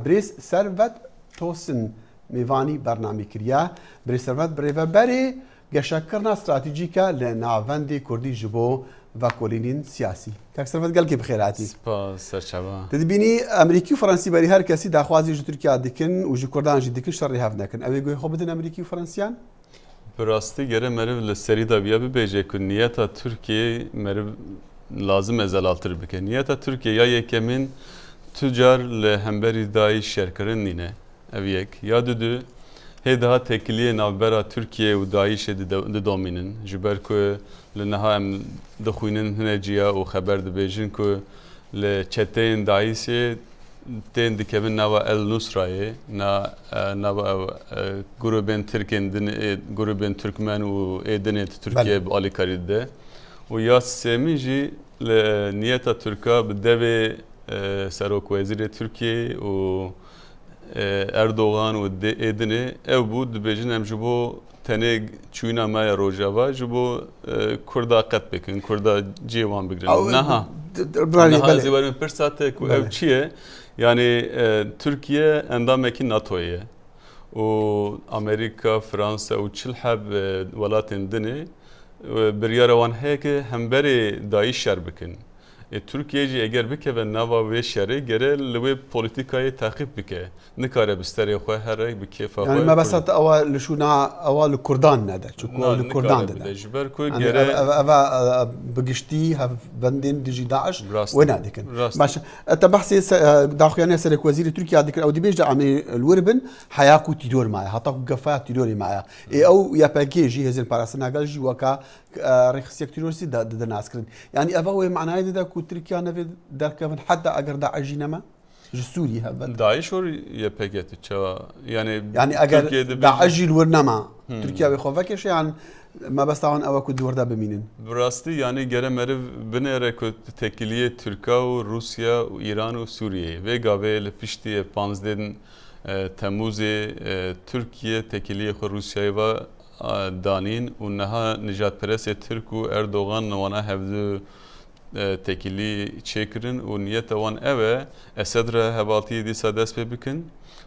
بريس سرفت توسن ميفاني برنامج كريا بريس سرفت بريفبري جشكرنا استراتيجيكا لنافندي كردي جبو فاكولينين سياسي كاك سرفت قال كي بخيراتي سپاس سرچاوا تدبيني امريكي وفرنسي بري هر كسي داخوازي جو تركيا دكن وجو كردان جي دكن شر هافنكن اوي گوي خوبدن امريكي وفرنسيان براستی گره مرو لسری دا بیا ببیجه که نیتا ترکیه مرو لازم ازال altır بکن نیتا ترکیه یا یکمین تجار لهمبری دای شرکرین نینه ev yek ya düdü he daha tekliye navbera Türkiye و داعش ددومینن جبر کو لنها ام دخوینن هنجیا و خبر دبیجن کو لچتین داعش تين دكمن نوا النصرة نوا جروبين تركين جروبين تركمان وإدنية تركيا بألي كاريده ويا سميجي لنية تركيا بدبي سروك وزير تركيا و أردوغان وإدنية أو بود بيجن هم جبو تنeg çuyna maya rojava jibo Kurda qet bikin Kurda civan bigrin naha naha zivarın persate ku ev çiye yani Türkiye endameki NATO'ya o Amerika Fransa o çilhab velatin dini bir yaravan heke hemberi dahi şer bikin Türkiye'ci eğer bike ve nava ve şeri gere lübe politikayı takip bike ne kare bisteri xoy her bir kefa yani ما بس اول شونا اول كردان ندا شو كردان ندا جبر كو gere ava بقشتي هف بندين ديجي داعش وين هذيك باش انت بحثي داخليا سلك وزير تركيا هذيك او دي بيجا عم الوربن حياكو تدور معي حطاكو قفات تدوري معي او يا باكيجي هزين باراسنا قال جي وكا رخص يكتيروسي دا ناس كرن يعني افا معناه دا كو تركيا نفي دركفن حتى اگر داعش نما جسوري هذا داعش اور يبقى تشوا يعني اگر داعش الورنما تركيا بخوفكش يعني ما بس طبعا او كو دور دا بمينن براستی yani gere meriv binere ku tekiliye Türkiye و روسيا و ایران و سوریه و گاوه لپشتی 15 تموز ترکیه tekiliye خو روسیای و دانین و نها نجات پرست ترک و اردوغان نوانا هفدو tekili çekirin و niyet وان اوه اسد را هبالتی دیسا دست بکن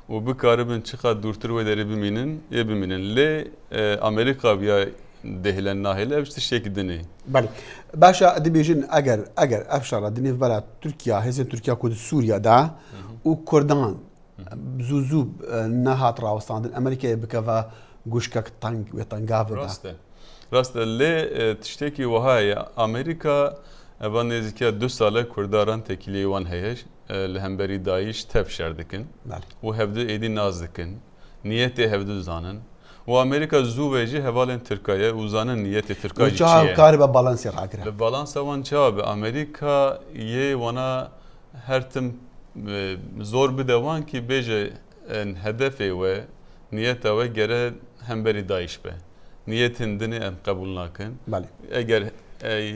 و بکاربن چقدر دورتر و دری بمینن بمینن لی امریکا بیا دهلن ناهل افشت شکدنی بله باشا دي بيجن اگر افشار دني في بلد تركيا هزين تركيا كود سوريا دا و كردان زوزوب نهات راوستان امريكا بكفا گوشكك تانك وتانغاف دا راست لی تشتكي وهاي امريكا اvan nezikya 2 sala kurdaran tekiliye wan heyeş lehemberi dayiş tefşer dikin و hevde edi naz dikin niyeti hevde zanen و Amerika zuveci hevalen Türkiye uzanan niyeti Türkiye çiye çağ karibe balans yarakır le balans avan çağ Amerika ye wana hertim zor bir devan ki beje en hedefe ve niyete ve gere hemberi dayiş be niyetin dini en kabul nakin eğer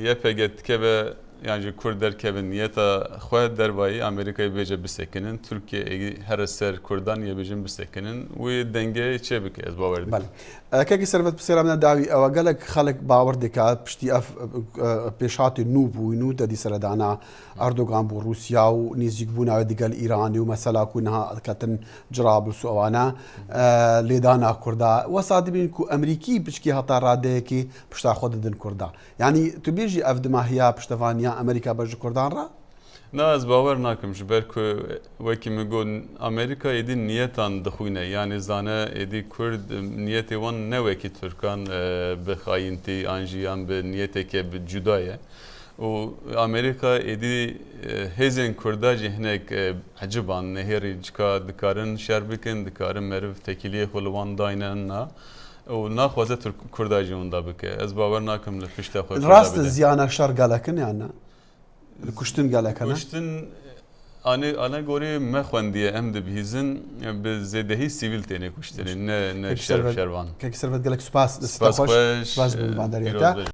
YPG kebe yani Kurder kebe niyeta xwe derbayı Amerika'yı beje bisekinin Türkiye her ser Kurdan yebejin bisekinin ve denge çebik ez baverdi. Bale. Kaki servet bisiramna davi ama galak xalak baverdi ka pişti af peşati nubu nuda di seradana Erdoğan bu Rusya و نزيك بونا ودقال إيران ومثلا كونها كاتن جراب السوانا لدانا كردا وصادبين كو أمريكي بشكي هتا راديكي بشتا خود دن كردا يعني تبيجي أفدما هي بشتفانيا أمريكا بج كردان را نه از باور نکم جبر که وکی میگن امریکا ایدی نیتان دخوینه یعنی زانه ایدی کرد نیتی وان نه وکی ترکان بخاینتی آنجیان به نیتی که به جدایه و امریکا ایدی هزین کردا جهنک عجبان نهری جکا دکارن شر بکن دکارن مرف تکیلیه خلوان داینن نه و نخواسته کردا جون دا بکه از باور نکم لپشته خود راست زیانه شر گلکن یعنی کشتن گله کنه کشتن آنها گوری مخوندیه ام دبیزن به زدهی سیویل تینه کشتن نه شروان که سرفت گلک سپاس خوش سپاس بندریتا